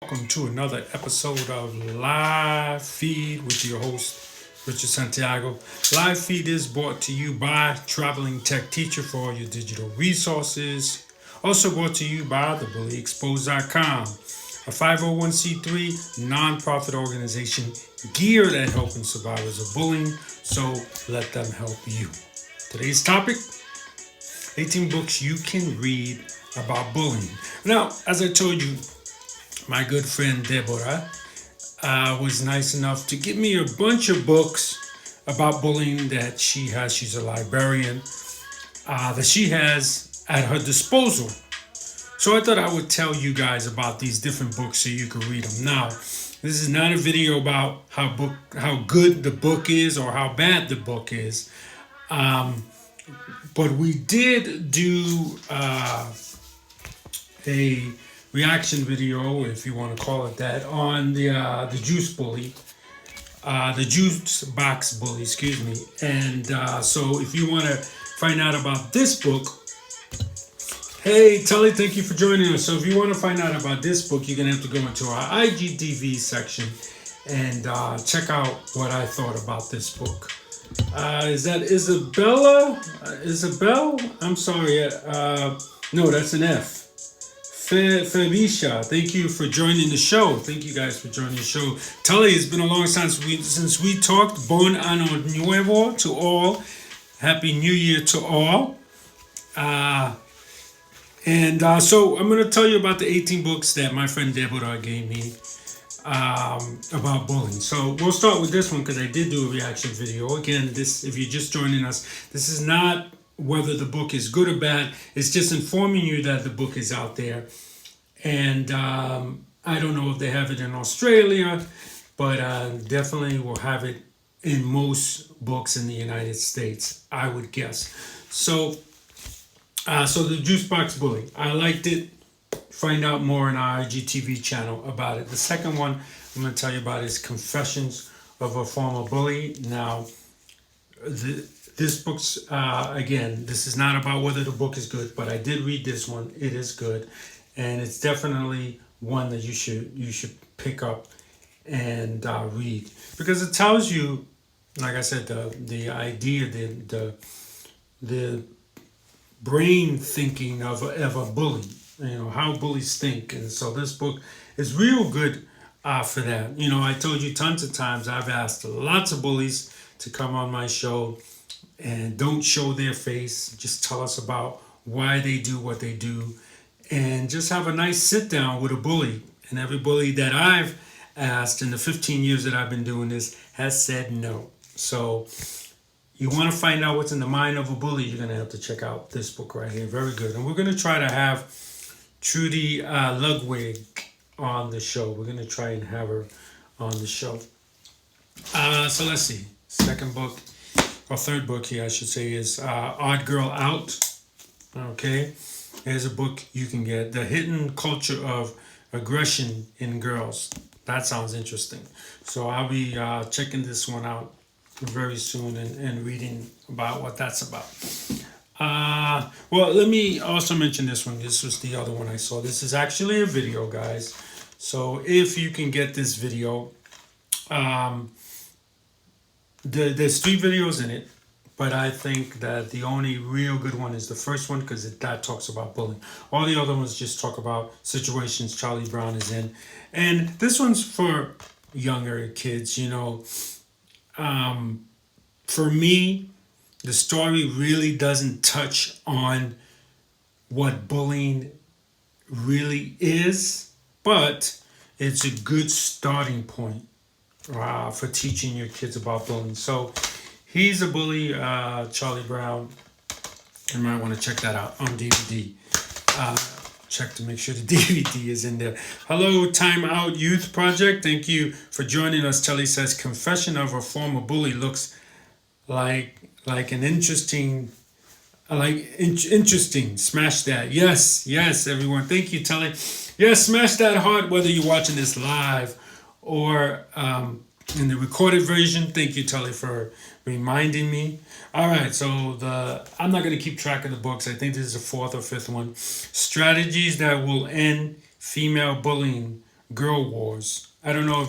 Welcome to another episode of Live Feed with your host, Richard Santiago. Live Feed is brought to you by Traveling Tech Teacher for all your digital resources. Also brought to you by TheBullyExposed.com, a 501c3 nonprofit organization geared at helping survivors of bullying, so let them help you. Today's topic: 18 books you can read about bullying. Now, as I told you, my good friend Deborah was nice enough to give me a bunch of books about bullying that she has. She's a librarian that she has at her disposal. So I thought I would tell you guys about these different books so you can read them. Now, this is not a video about how good the book is or how bad the book is, but we did do a reaction video, if you want to call it that, on the Juice Bully, the Juice Box Bully, excuse me. And so, if you want to find out about this book, hey Tully, thank you for joining us. So, if you want to find out about this book, you're gonna have to go into our IGTV section and check out what I thought about this book. Is that Isabella? Isabel? I'm sorry. No, that's an F. Felicia, thank you for joining the show. Thank you guys for joining the show. Tully, it's been a long time since we talked. Bon Año Nuevo to all. Happy New Year to all. So I'm going to tell you about the 18 books that my friend Deborah gave me about bullying. So we'll start with this one because I did do a reaction video. Again, this, if you're just joining us, this is not whether the book is good or bad. It's just informing you that the book is out there. And I don't know if they have it in Australia, but definitely will have it in most books in the United States, I would guess. So the Juice Box Bully, I liked it. Find out more on our IGTV channel about it. The second one I'm going to tell you about is Confessions of a Former Bully. Now, this book's, again, this is not about whether the book is good, but I did read this one. It is good. And it's definitely one that you should pick up and read. Because it tells you, like I said, the idea, the brain thinking of a bully. You know, how bullies think. And so this book is real good for that. You know, I told you tons of times I've asked lots of bullies to come on my show and don't show their face. Just tell us about why they do what they do, and just have a nice sit down with a bully. And every bully that I've asked in the 15 years that I've been doing this has said no. So you want to find out what's in the mind of a bully, you're going to have to check out this book right here. Very good. And we're going to try to have Trudy Ludwig on the show. We're going to try and have her on the show. So let's see. Second book, or third book here, I should say, is Odd Girl Out. Okay. Here's a book you can get. The Hidden Culture of Aggression in Girls. That sounds interesting. So I'll be checking this one out very soon and reading about what that's about. Well, let me also mention this one. This was the other one I saw. This is actually a video, guys. So if you can get this video, there's 3 videos in it, but I think that the only real good one is the first one because that talks about bullying. All the other ones just talk about situations Charlie Brown is in. And this one's for younger kids, you know. For me, the story really doesn't touch on what bullying really is, but it's a good starting point for teaching your kids about bullying. So he's a bully, Charlie Brown. You might want to check that out on DVD. Check to make sure the DVD is in there. Hello, Time Out Youth Project. Thank you for joining us. Telly says, Confession of a Former Bully looks like an interesting, interesting. Smash that. Yes, everyone. Thank you, Telly. Yes, smash that heart, whether you're watching this live or in the recorded version. Thank you, Tully, for reminding me. All right, so I'm not going to keep track of the books. I think this is the 4th or 5th one. Strategies that will end female bullying Girl Wars. I don't know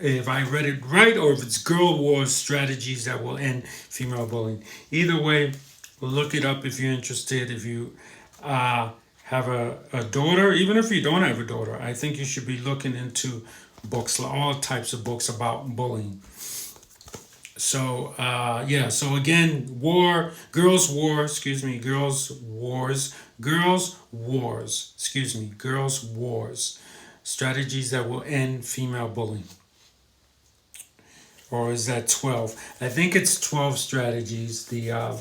if I read it right or if it's Girl Wars strategies that will end female bullying. Either way, look it up if you're interested. If you have a daughter, even if you don't have a daughter, I think you should be looking into books, all types of books about bullying. So yeah, so again, girls wars, strategies that will end female bullying. Or is that 12? I think it's 12 strategies. These are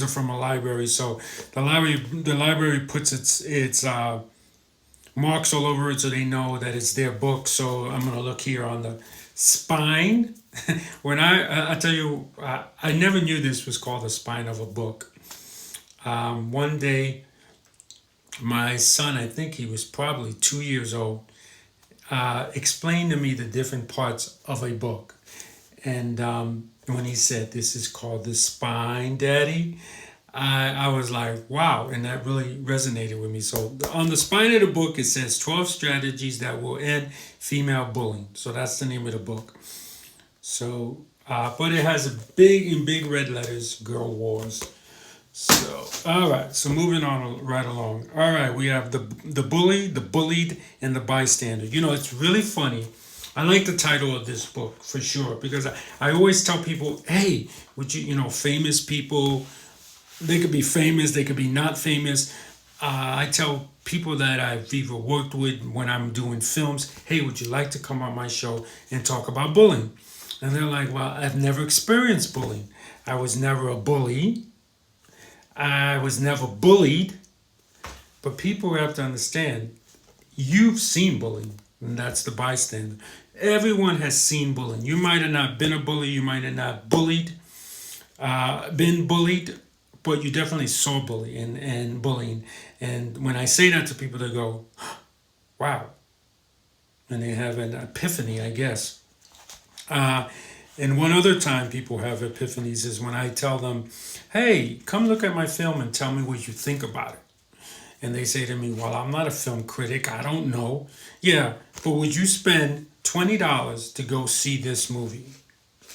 from a library, so the library puts its marks all over it so they know that it's their book. So I'm gonna look here on the spine. When I tell you, I never knew this was called the spine of a book. One day, my son, I think he was probably 2 years old, explained to me the different parts of a book. And when he said, "This is called the spine, Daddy," I was like, wow, and that really resonated with me. So on the spine of the book, it says 12 strategies that will end female bullying. So that's the name of the book. So, but it has in big red letters, Girl Wars. So, all right. So moving on right along. All right, we have the bully, the bullied, and the bystander. You know, it's really funny. I like the title of this book for sure because I always tell people, hey, would famous people, they could be famous, they could be not famous. I tell people that I've either worked with when I'm doing films, hey, would you like to come on my show and talk about bullying? And they're like, well, I've never experienced bullying. I was never a bully. I was never bullied. But people have to understand, you've seen bullying, and that's the bystander. Everyone has seen bullying. You might have not been a bully, you might have not been bullied, but you definitely saw bullying and bullying. And when I say that to people, they go, wow. And they have an epiphany, I guess. And one other time people have epiphanies is when I tell them, hey, come look at my film and tell me what you think about it. And they say to me, well, I'm not a film critic. I don't know. Yeah, but would you spend $20 to go see this movie?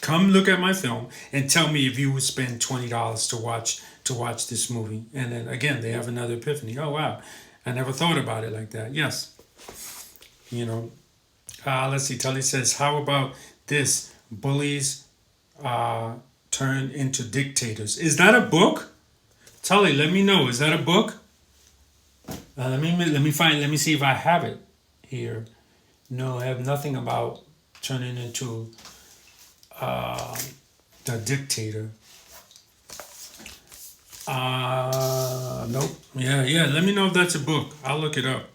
Come look at my film and tell me if you would spend $20 to watch this movie. And then again, they have another epiphany. Oh, wow. I never thought about it like that. Yes. Let's see. Tully says, how about this? Bullies turn into dictators. Is that a book? Tully, let me know. Is that a book? Let me see if I have it here. No, I have nothing about turning into the dictator. Nope. Yeah. Let me know if that's a book. I'll look it up.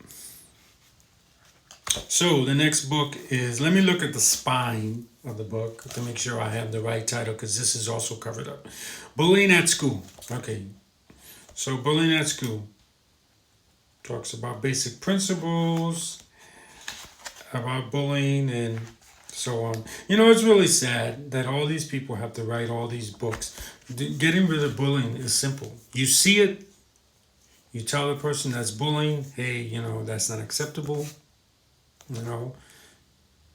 So the next book is, let me look at the spine of the book to make sure I have the right title because this is also covered up. Bullying at School. Okay. So Bullying at School talks about basic principles about bullying and so on. It's really sad that all these people have to write all these books. Getting rid of bullying is simple. You see it, you tell the person that's bullying, hey, that's not acceptable.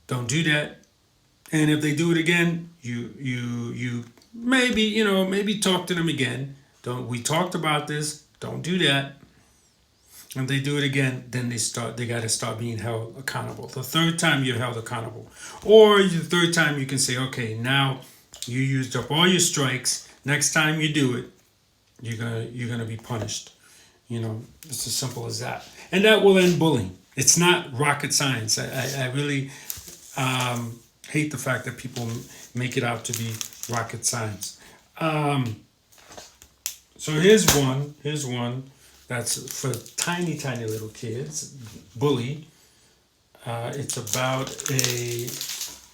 Don't do that. And if they do it again, you maybe talk to them again. We talked about this. Don't do that. If they do it again, then they got to start being held accountable. The third time you're held accountable. Or the third time you can say, okay, now you used up all your strikes. Next time you do it, you're gonna be punished. It's as simple as that. And that will end bullying. It's not rocket science. I really hate the fact that people make it out to be rocket science. So here's one that's for tiny little kids. Bully. It's about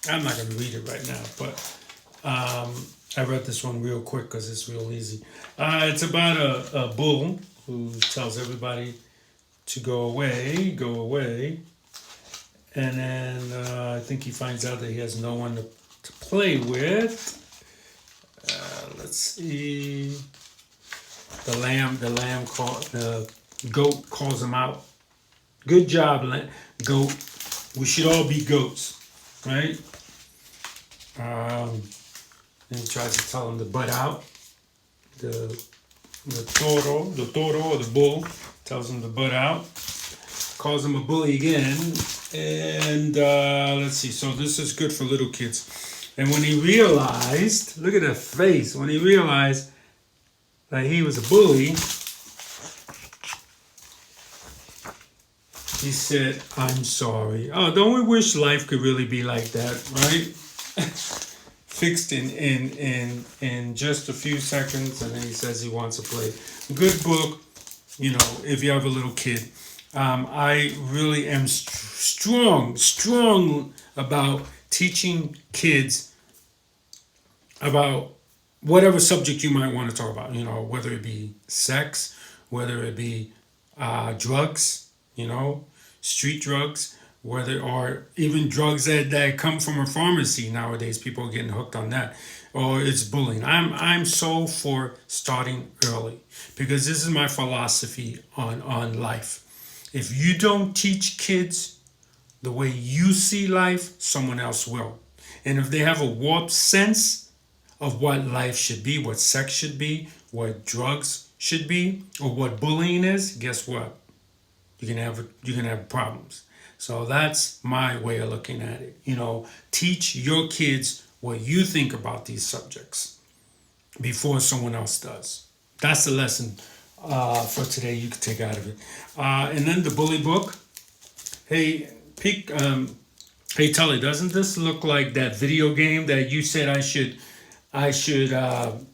I'm not going to read it right now, but I read this one real quick because it's real easy. It's about a bull who tells everybody to go away. And then I think he finds out that he has no one to play with. Let's see. The goat calls him out Good job, goat. We should all be goats, right? Um, and he tries to tell him to butt out. The the toro or the bull tells him to butt out. Calls him a bully again. And let's see. So this is good for little kids. And when he realized, look at that face. When he realized that he was a bully, he said, "I'm sorry." Oh, don't we wish life could really be like that, right? Fixed in just a few seconds, and then he says he wants to play. Good book, you know, if you have a little kid. I really am strong about teaching kids about whatever subject you might want to talk about, you know, whether it be sex, whether it be drugs, you know, street drugs, whether or even drugs that come from a pharmacy nowadays. People are getting hooked on that, or it's bullying. I'm so for starting early because this is my philosophy on life. If you don't teach kids the way you see life, someone else will. And if they have a warped sense of what life should be, what sex should be, what drugs should be, or what bullying is, guess what? You're gonna have problems. So that's my way of looking at it. You know, teach your kids what you think about these subjects before someone else does. That's the lesson for today you can take out of it. And then the bully book. Hey, peek. Hey, Tully, doesn't this look like that video game that you said I should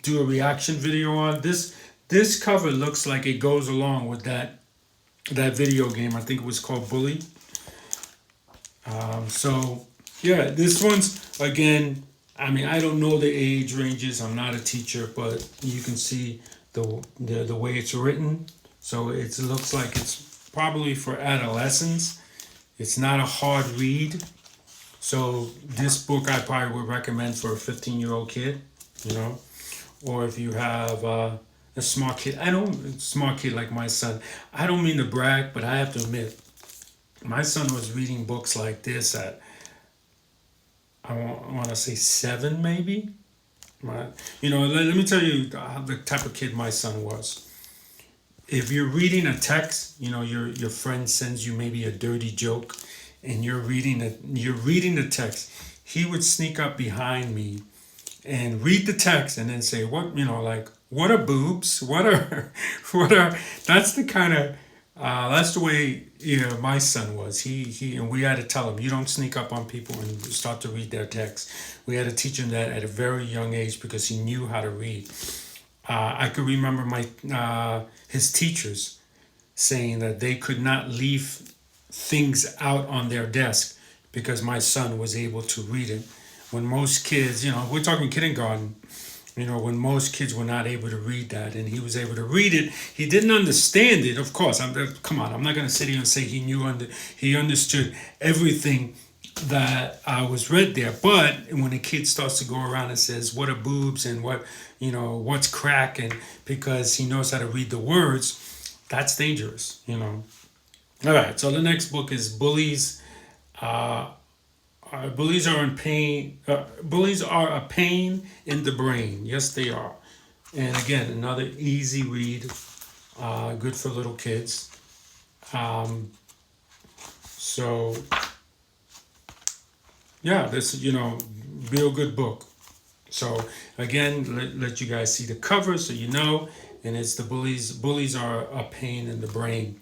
do a reaction video on? This cover looks like it goes along with that video game. I think it was called Bully. So yeah, this one's again. I mean, I don't know the age ranges. I'm not a teacher, but you can see the way it's written. So it looks like it's probably for adolescents. It's not a hard read. So this book I probably would recommend for a 15-year-old kid, you know, or if you have a smart kid. I don't smart kid like my son. I don't mean to brag, but I have to admit, my son was reading books like this at I want to say 7 maybe. You know, let me tell you the type of kid my son was. If you're reading a text, you know, your friend sends you maybe a dirty joke, and you're reading the text, he would sneak up behind me and read the text and then say, "What, you know, like what are boobs? What are what are?" That's the kind of that's the way, you know, my son was. He and we had to tell him, you don't sneak up on people and start to read their text. We had to teach him that at a very young age because he knew how to read. I could remember my his teachers saying that they could not leave things out on their desk because my son was able to read it. When most kids, you know, we're talking kindergarten, you know, when most kids were not able to read that, and he was able to read it. He didn't understand it, of course. Come on, I'm not going to sit here and say he understood everything that was read there. But when a kid starts to go around and says, "What are boobs?" and what, you know, what's crack, and because he knows how to read the words, that's dangerous, you know. All right, so the next book is Bullies. Uh, bullies are in pain. Bullies are a pain in the brain. Yes, they are. And again, another easy read, good for little kids. Um, so yeah, this, you know, real good book. So again, let you guys see the cover so you know. And it's the bullies. Bullies are a pain in the brain.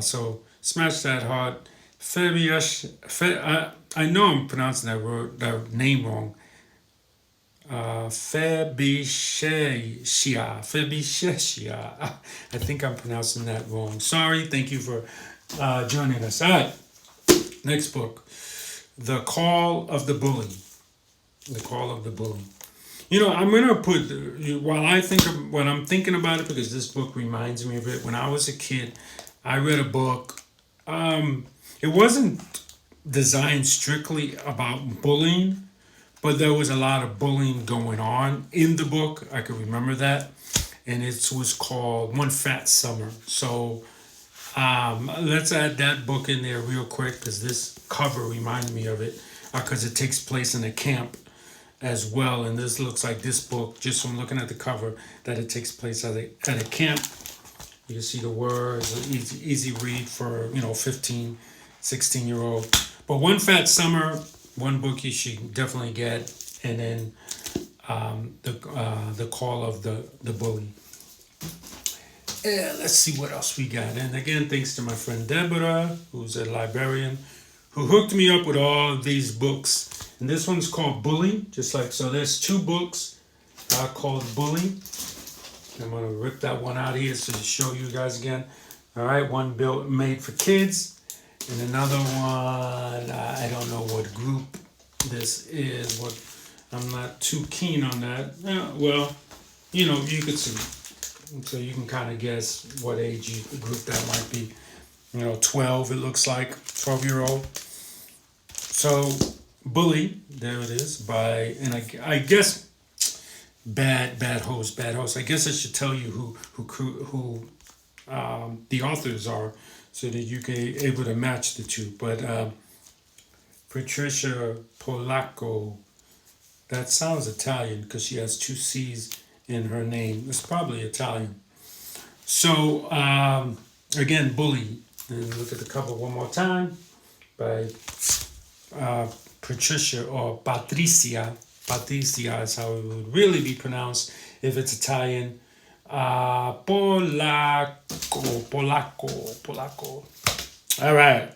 So smash that heart. Fabiash, I know I'm pronouncing that name wrong. Fabisheshia. I think I'm pronouncing that wrong. Sorry. Thank you for joining us. All right. Next book, The Call of the Bully. The Call of the Bully. You know, I'm gonna put while I think of when I'm thinking about it, because this book reminds me of it. When I was a kid, I read a book. It wasn't designed strictly about bullying, but there was a lot of bullying going on in the book. I can remember that, and it was called One Fat Summer. So Let's add that book in there real quick because this cover reminded me of it because it takes place in a camp as well. And this looks like this book, just from looking at the cover, that it takes place at a camp. You can see the words, easy read for, 15, 16-year-old. But One Fat Summer, one book you should definitely get. And then the Call of the Bully. Let's see what else we got. And again, thanks to my friend Deborah, who's a librarian, who hooked me up with all of these books. And this one's called Bully, just like so. There's two books called Bully. I'm gonna rip that one out here so to show you guys again. All right, one made for kids, and another one. I don't know what group this is. What I'm not too keen on that. Well, you could see. So you can kind of guess what age group that might be. 12, it looks like, 12-year-old. So, Bully, there it is, and I guess, Bad Host. I guess I should tell you who the authors are so that you can able to match the two. But Patricia Polacco, that sounds Italian because she has two C's in her name. It's probably Italian. So, again, Bully. And look at the cover one more time by Patricia or Patricia. Patricia is how it would really be pronounced if it's Italian. Polacco. All right.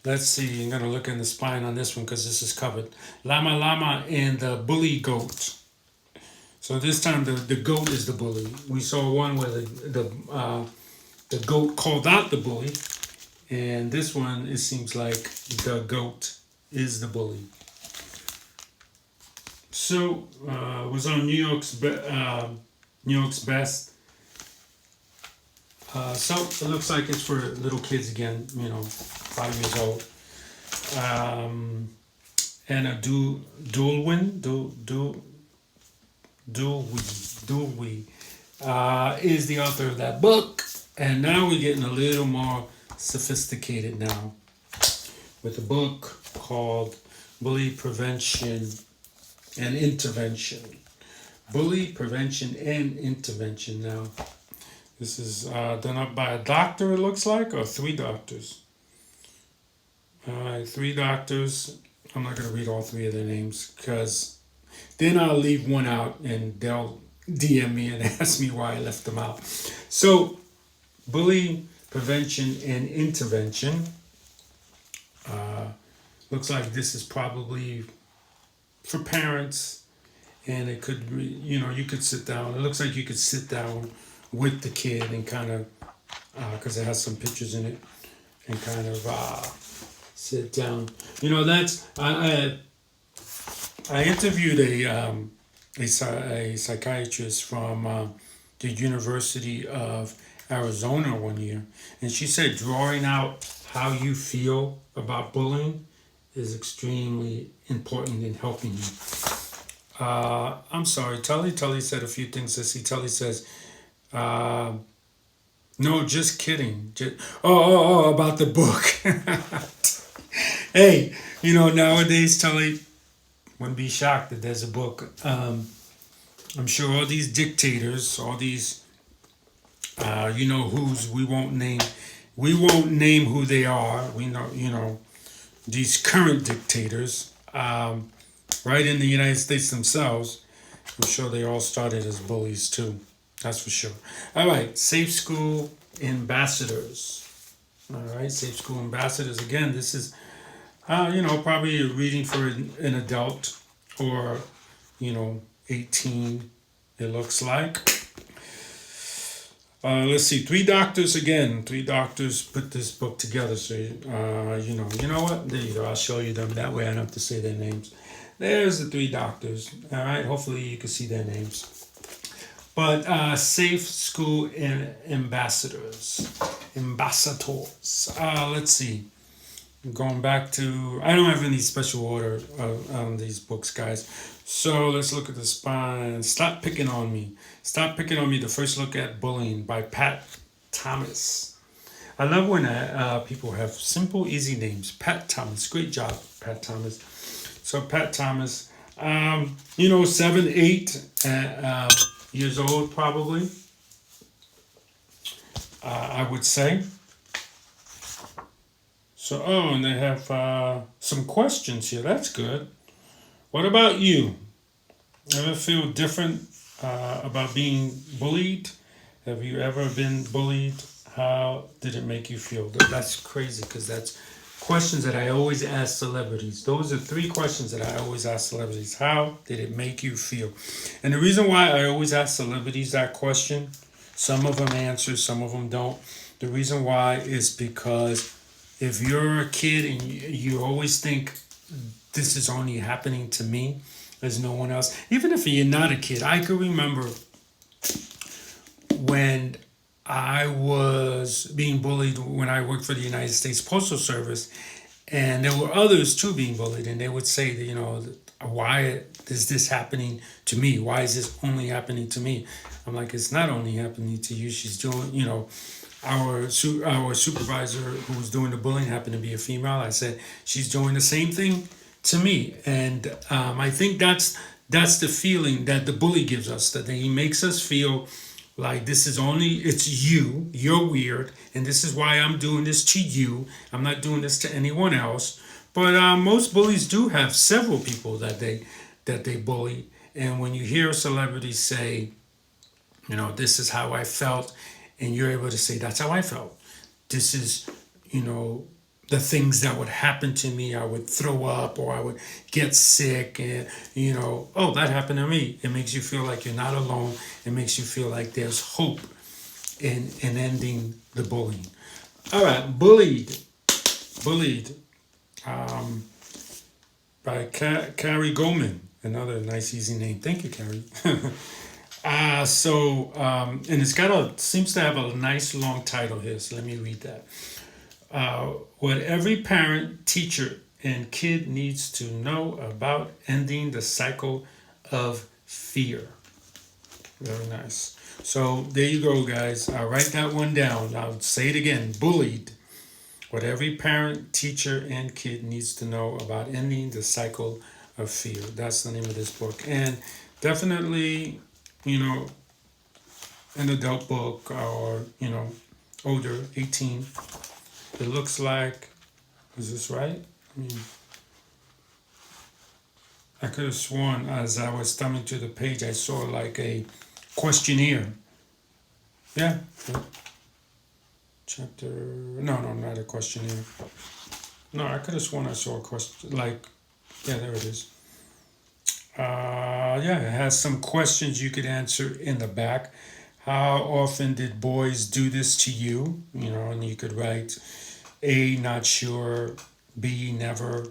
Let's see. I'm going to look in the spine on this one because this is covered. Llama and the Bully Goat. So this time the goat is the bully. We saw one where the goat called out the bully, and this one it seems like the goat is the bully. So it was on New York's Best. So it looks like it's for little kids again. 5 years old. Anna Dulwin. Dewey is the author of that book, and now we're getting a little more sophisticated now with a book called Bully Prevention and Intervention. Bully Prevention and Intervention. Now, this is done up by a doctor, it looks like, or 3 doctors. All right, 3 doctors. I'm not going to read all 3 of their names because then I'll leave one out and they'll DM me and ask me why I left them out. So, Bully Prevention and Intervention. Looks like this is probably for parents, and it could, you could sit down. It looks like you could sit down with the kid and kind of, because it has some pictures in it, and kind of sit down. That's I interviewed a psychiatrist from the University of Arizona one year, and she said drawing out how you feel about bullying is extremely important in helping you. I'm sorry, Tully said a few things. Tully says, no, just kidding. About the book. Hey, nowadays, Tully, wouldn't be shocked that there's a book. I'm sure all these dictators, all these, who's we won't name who they are. We know, these current dictators, right in the United States themselves. I'm sure they all started as bullies too. That's for sure. All right, Safe School Ambassadors. All right, Safe School Ambassadors. Again, this is, probably a reading for an adult or, 18, it looks like. Let's see, 3 doctors again. 3 doctors put this book together. So, you know what? There you go. I'll show you them. That way I don't have to say their names. There's the 3 doctors. All right, hopefully you can see their names. But Safe School Ambassadors. Let's see. Going back to, I don't have any special order on these books, guys. So let's look at the spine. Stop Picking on Me. The first look at bullying by Pat Thomas. I love when people have simple, easy names. Pat Thomas, great job, Pat Thomas. So Pat Thomas, 7, 8 years old probably. I would say. So, and they have some questions here. That's good. What about you? Ever feel different about being bullied? Have you ever been bullied? How did it make you feel? That's crazy because that's questions that I always ask celebrities. Those are 3 questions that I always ask celebrities. How did it make you feel? And the reason why I always ask celebrities that question, some of them answer, some of them don't. The reason why is because if you're a kid and you always think this is only happening to me, there's no one else. Even if you're not a kid, I can remember when I was being bullied when I worked for the United States Postal Service, and there were others too being bullied, and they would say that, why is this happening to me? Why is this only happening to me? I'm like, it's not only happening to you. She's doing, our supervisor who was doing the bullying happened to be a female. I said, she's doing the same thing to me. And I think that's the feeling that the bully gives us, that he makes us feel like it's you're weird, and this is why I'm doing this to you. I'm not doing this to anyone else. But most bullies do have several people that they bully. And when you hear a celebrity say, this is how I felt, and you're able to say, that's how I felt. This is, the things that would happen to me. I would throw up or I would get sick, and that happened to me. It makes you feel like you're not alone. It makes you feel like there's hope in ending the bullying. All right, bullied by Carrie Goldman, another nice easy name. Thank you, Carrie. And it's seems to have a nice long title here, so let me read that. What every parent, teacher, and kid needs to know about ending the cycle of fear. Very nice. So there you go, guys. I'll write that one down. I'll say it again. Bullied. What every parent, teacher, and kid needs to know about ending the cycle of fear. That's the name of this book. And definitely, an adult book or, older, 18. It looks like, is this right? I could have sworn as I was thumbing to the page, I saw like a questionnaire. Yeah. Chapter, no, not a questionnaire. No, I could have sworn I saw a question, there it is. It has some questions you could answer in the back. How often did boys do this to you? And you could write A, not sure, B, never,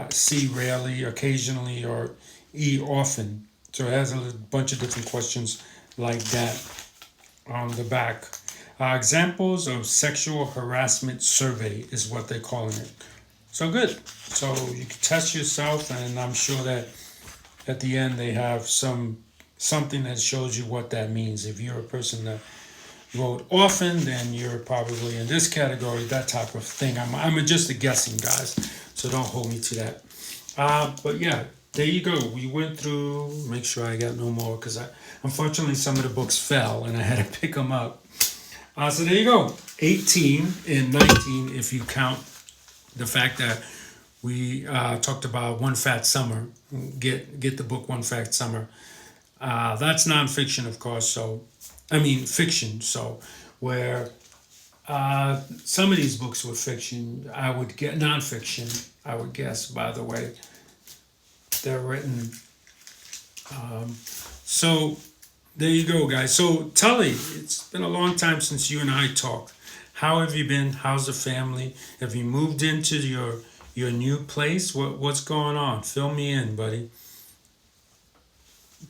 C, rarely, occasionally, or E, often. So it has a bunch of different questions like that on the back. Examples of sexual harassment survey is what they're calling it. So good. So you can test yourself, and I'm sure that at the end they have something that shows you what that means. If you're a person that wrote often, then you're probably in this category, that type of thing. I'm just a guessing, guys, so don't hold me to that. But yeah, there you go. We went through, make sure I got no more, because unfortunately some of the books fell and I had to pick them up. So there you go, 18 and 19 if you count the fact that we talked about One Fat Summer. Get the book One Fat Summer. That's nonfiction, of course. Fiction. So where some of these books were fiction, I would get nonfiction. I would guess. By the way, they're written. So there you go, guys. So Tully, it's been a long time since you and I talked. How have you been? How's the family? Have you moved into your new place? What's going on? Fill me in, buddy.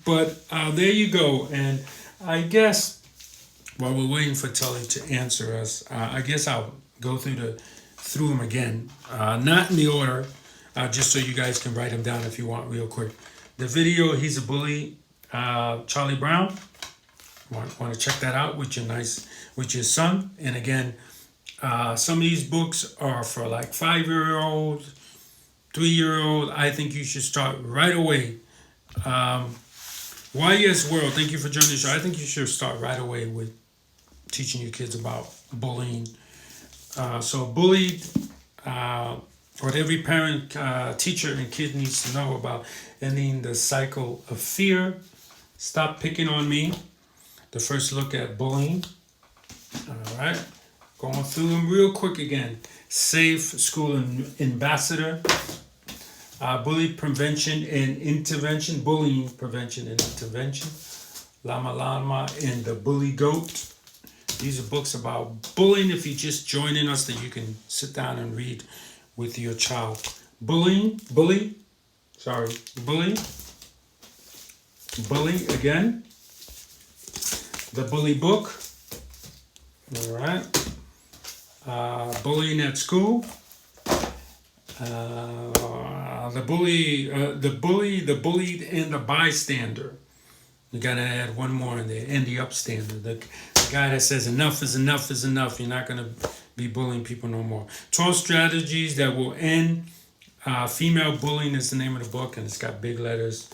But there you go. And I guess while we're waiting for Tully to answer us, I guess I'll go through them again. Not in the order, just so you guys can write them down if you want real quick. The video, He's a Bully, Charlie Brown. Want to check that out with your son. And again, Some of these books are for like 5-year-old, 3-year-old. I think you should start right away. Um, YES World, thank you for joining the show. I think you should start right away with teaching your kids about bullying. So bullied, what every parent, teacher, and kid needs to know about ending the cycle of fear. Stop picking on me. The first look at bullying. All right. Going through them real quick again. Safe School Ambassador. Bully Prevention and Intervention. Bullying Prevention and Intervention. Llama Llama and the Bully Goat. These are books about bullying. If you're just joining us, that you can sit down and read with your child. Bully, Bully again. The Bully Book. All right. Bullying at School. The Bullied, and the Bystander. You gotta add one more in there, and the Upstander. The guy that says enough is enough is enough. You're not gonna be bullying people no more. 12 strategies that will end female bullying is the name of the book, and it's got big letters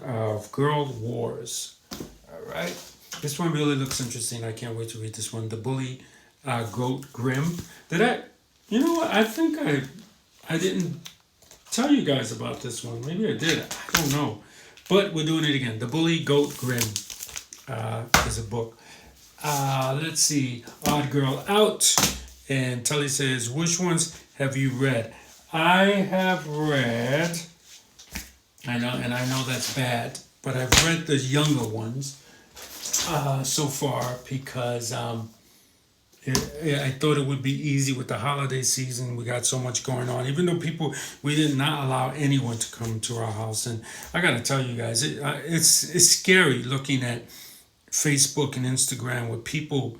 of Girl Wars. All right. This one really looks interesting. I can't wait to read this one. The Bully Goat Grimm. You know what? I think I didn't tell you guys about this one. Maybe I did. I don't know. But we're doing it again. The Bully Goat Grimm is a book. Let's see. Odd Girl Out. And Tully says, which ones have you read? I have read, I know that's bad, but I've read the younger ones so far because I thought it would be easy with the holiday season. We got so much going on. Even though we did not allow anyone to come to our house. And I got to tell you guys, it's scary looking at Facebook and Instagram with people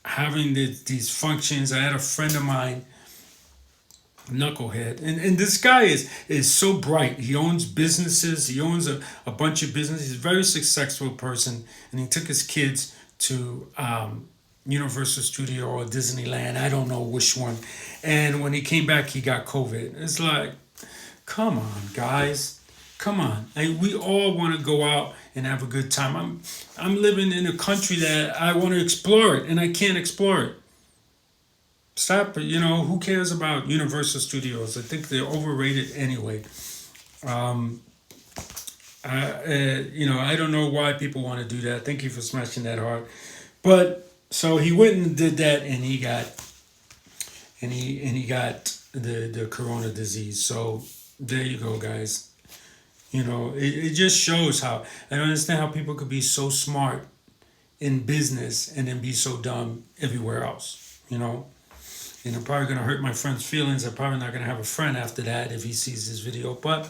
having these functions. I had a friend of mine, knucklehead, and this guy is so bright. He owns businesses. He owns a bunch of businesses. He's a very successful person, and he took his kids to Universal Studio or Disneyland. I don't know which one. And when he came back, he got COVID. It's like, come on, guys, come on. We all want to go out and have a good time. I'm living in a country that I want to explore it, and I can't explore it. Stop it. Who cares about Universal Studios? I think they're overrated anyway. I don't know why people want to do that. Thank you for smashing that heart. But so he went and did that, and he got the corona disease. So there you go, guys. It just shows how I don't understand how people could be so smart in business and then be so dumb everywhere else. And I'm probably going to hurt my friend's feelings. I'm probably not going to have a friend after that if he sees this video. But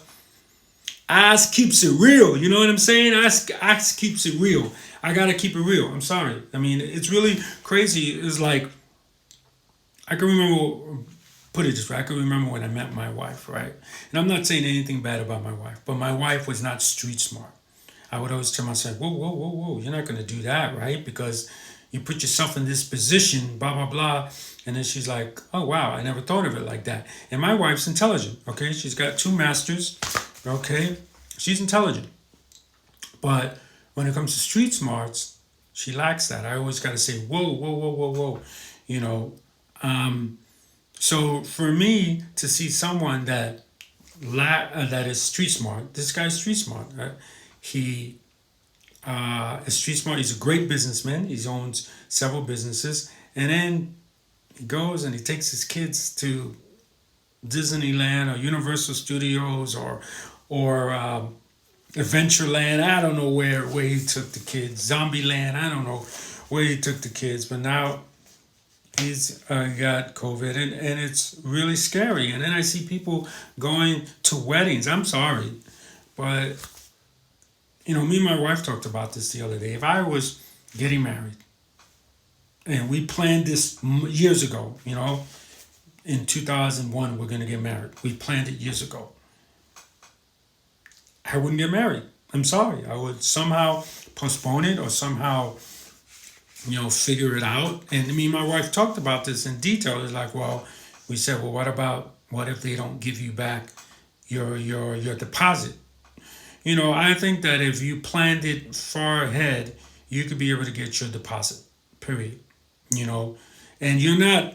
Oz keeps it real. You know what I'm saying? Oz keeps it real. I got to keep it real. I'm sorry. I mean, it's really crazy. It's like, I can remember, put it this way, I can remember when I met my wife, right? And I'm not saying anything bad about my wife, but my wife was not street smart. I would always tell myself, whoa, you're not going to do that, right? Because you put yourself in this position, blah, blah, blah. And then she's like, oh, wow, I never thought of it like that. And my wife's intelligent, okay? She's got 2 masters, okay? She's intelligent. But when it comes to street smarts, she lacks that. I always got to say, whoa. So for me to see someone that is street smart, this guy's street smart, right? He is street smart. He's a great businessman. He owns several businesses. And then he goes and he takes his kids to Disneyland or Universal Studios or Adventureland. I don't know where he took the kids. Zombieland. I don't know where he took the kids. But now he's got COVID, and it's really scary. And then I see people going to weddings. I'm sorry, but me and my wife talked about this the other day. If I was getting married, and we planned this years ago, in 2001, we're going to get married. We planned it years ago. I wouldn't get married. I'm sorry. I would somehow postpone it or somehow figure it out. And me and my wife talked about this in detail. It's like, well, we said, well, what if they don't give you back your deposit? I think that if you planned it far ahead, you could be able to get your deposit. Period. You know, and you're not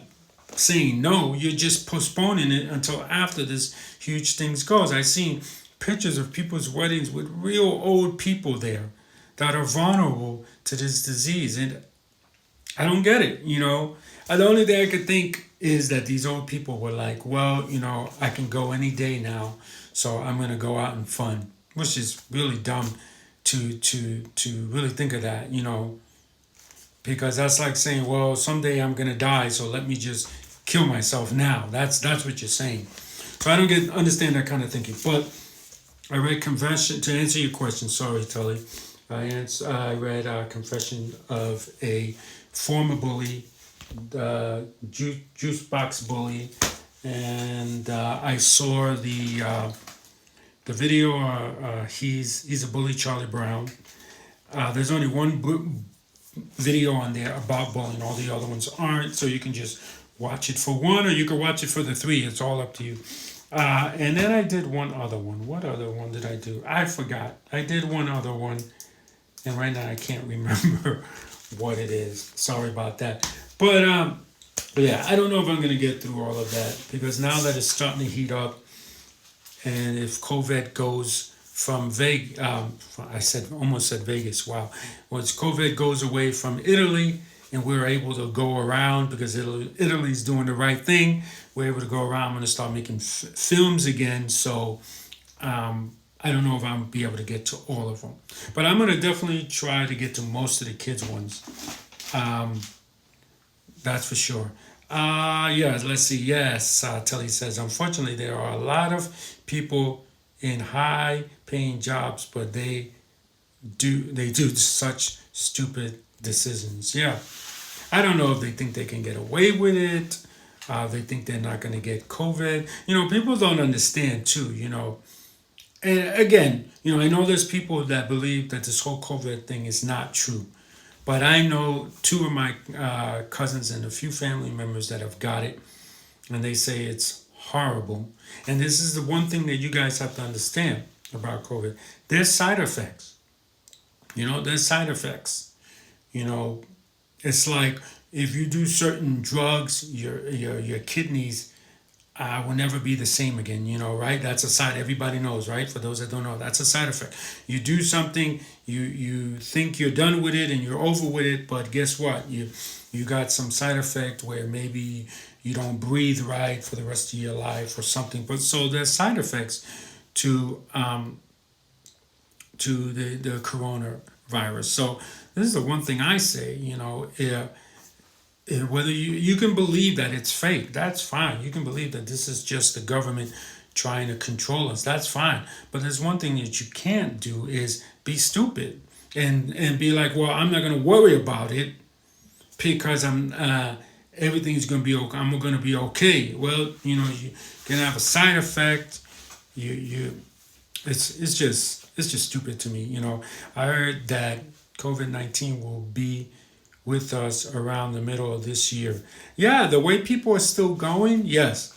saying no. You're just postponing it until after this huge things goes. I seen pictures of people's weddings with real old people there that are vulnerable to this disease, and I don't get it. The only thing I could think is that these old people were like, well, I can go any day now, so I'm gonna go out and fun, which is really dumb to really think of that, because that's like saying, well, someday I'm gonna die, so let me just kill myself now. That's what you're saying. So I don't understand that kind of thinking. But I read Confession to answer your question. Sorry, Tully. I read Confession of a Former Bully, Juice Box Bully, and I saw the video. He's a bully, Charlie Brown. There's only one video on there about bullying. All the other ones aren't, so you can just watch it for one, or you can watch it for the three. It's all up to you. And then I did one other one. What other one did I do? I forgot. I did one other one, and right now I can't remember what it is. Sorry about that. But yeah, I don't know if I'm gonna get through all of that, because now that it's starting to heat up, and if COVID goes from Vegas, almost said Vegas. Wow. Once COVID goes away from Italy, and we're able to go around because Italy's doing the right thing, we're able to go around. I'm going to start making films again. So I don't know if I'm be able to get to all of them, but I'm going to definitely try to get to most of the kids ones. That's for sure. Yeah, let's see. Yes, Telly says, unfortunately, there are a lot of people in high paying jobs, but they do such stupid decisions. Yeah. I don't know if they think they can get away with it. They think they're not going to get COVID. People don't understand too, And again, I know there's people that believe that this whole COVID thing is not true. But I know two of my cousins and a few family members that have got it, and they say it's horrible. And this is the one thing that you guys have to understand about COVID. There's side effects. There's side effects. It's like if you do certain drugs, your kidneys will never be the same again, right? That's a side, everybody knows, right? For those that don't know, that's a side effect. You do something, you think you're done with it and you're over with it, but guess what? You got some side effect where maybe you don't breathe right for the rest of your life or something. But so there's side effects to the coronavirus. So this is the one thing I say, whether you can believe that it's fake, that's fine. You can believe that this is just the government trying to control us, that's fine. But there's one thing that you can't do is be stupid and be like, well, I'm not going to worry about it because everything's going to be okay. I'm going to be okay. Well, you're going to have a side effect. It's just stupid to me. I heard that COVID-19 will be with us around the middle of this year. Yeah, the way people are still going, yes,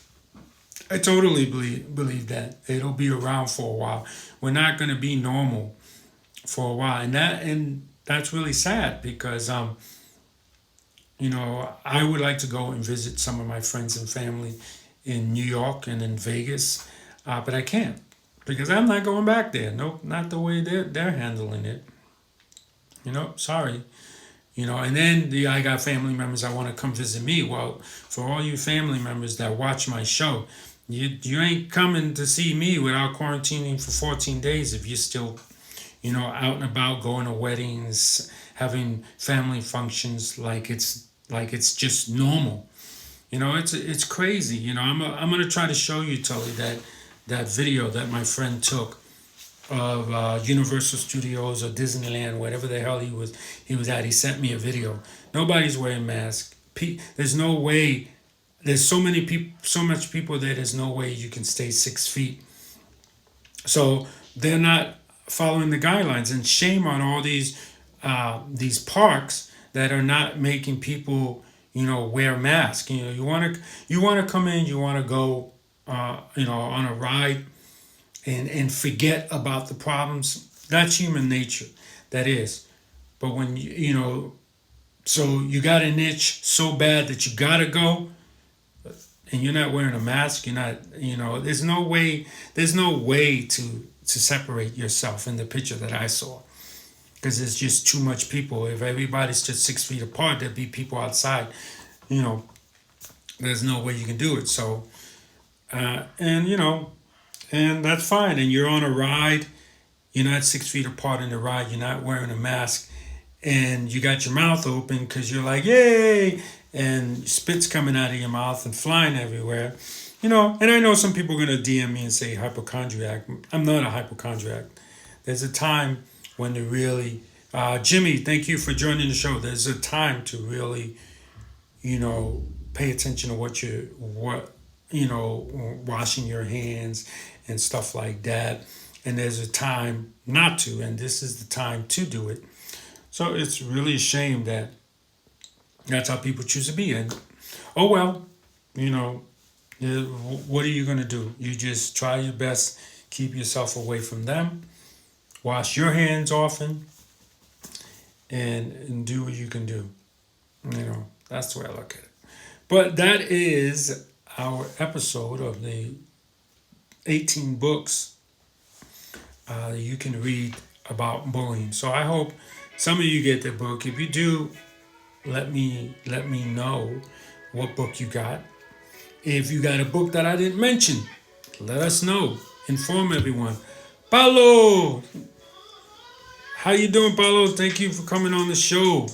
I totally believe that it'll be around for a while. We're not going to be normal for a while, and that's really sad because I would like to go and visit some of my friends and family in New York and in Vegas, but I can't because I'm not going back there. Nope, not the way they're handling it. Sorry. And then I got family members that want to come visit me. Well, for all you family members that watch my show, you ain't coming to see me without quarantining for 14 days if you're still, out and about, going to weddings, having family functions like it's just normal. It's crazy. I'm gonna try to show you, Tully, that video that my friend took of Universal Studios or Disneyland, whatever the hell he was at. He sent me a video. Nobody's wearing masks. There's no way. There's so much people there. There's no way you can stay 6 feet. So they're not following the guidelines, and shame on all these parks that are not making people, wear masks. You want to come in, you want to go, on a ride and forget about the problems. That's human nature. That is. But when so you got an itch so bad that you gotta go, and you're not wearing a mask. You're not. There's no way. There's no way to separate yourself in the picture that I saw, because there's just too much people. If everybody's just 6 feet apart, there'd be people outside. You know, there's no way you can do it. So, and and that's fine. And you're on a ride. You're not 6 feet apart in the ride. You're not wearing a mask, and you got your mouth open because you're like, yay, and spit's coming out of your mouth and flying everywhere. And I know some people are going to DM me and say hypochondriac. I'm not a hypochondriac. There's a time when to really, Jimmy, thank you for joining the show. There's a time to really, pay attention to washing your hands and stuff like that. And there's a time not to, and this is the time to do it. So it's really a shame that that's how people choose to be. And oh well, what are you going to do? You just try your best, keep yourself away from them, wash your hands often, and do what you can do. That's the way I look at it. But that is our episode of the 18 books you can read about bullying. So I hope some of you get the book. If you do, let me know what book you got. If you got a book that I didn't mention, let us know. Inform everyone. Paulo, how you doing, Paulo? Thank you for coming on the show.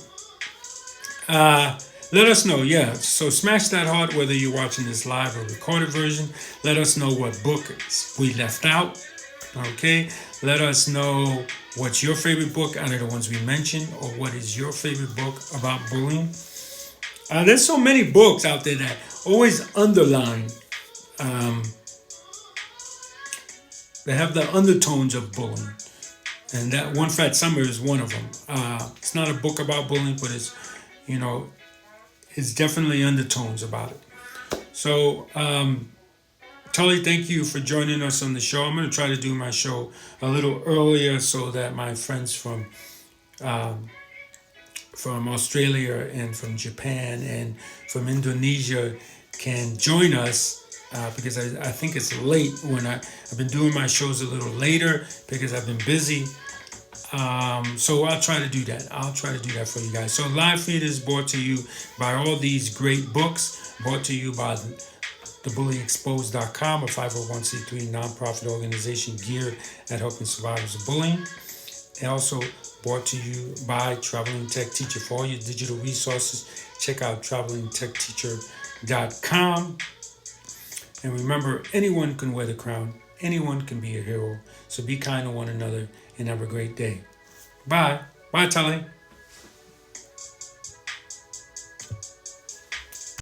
Let us know, yeah. So smash that heart whether you're watching this live or recorded version. Let us know what book we left out. Okay? Let us know what's your favorite book out of the ones we mentioned, or what is your favorite book about bullying. There's so many books out there that always underline. They have the undertones of bullying. And that One Fat Summer is one of them. It's not a book about bullying, but it's definitely undertones about it. So, Tully, thank you for joining us on the show. I'm going to try to do my show a little earlier so that my friends from Australia and from Japan and from Indonesia can join us, because I think it's late when I've been doing my shows a little later because I've been busy. So I'll try to do that. I'll try to do that for you guys. So Live Feed is brought to you by all these great books, brought to you by thebullyexposed.com, a 501c3 nonprofit organization geared at helping survivors of bullying. And also brought to you by Traveling Tech Teacher. For all your digital resources, check out travelingtechteacher.com. And remember, anyone can wear the crown. Anyone can be a hero. So be kind to one another and have a great day. Bye. Bye, Tully.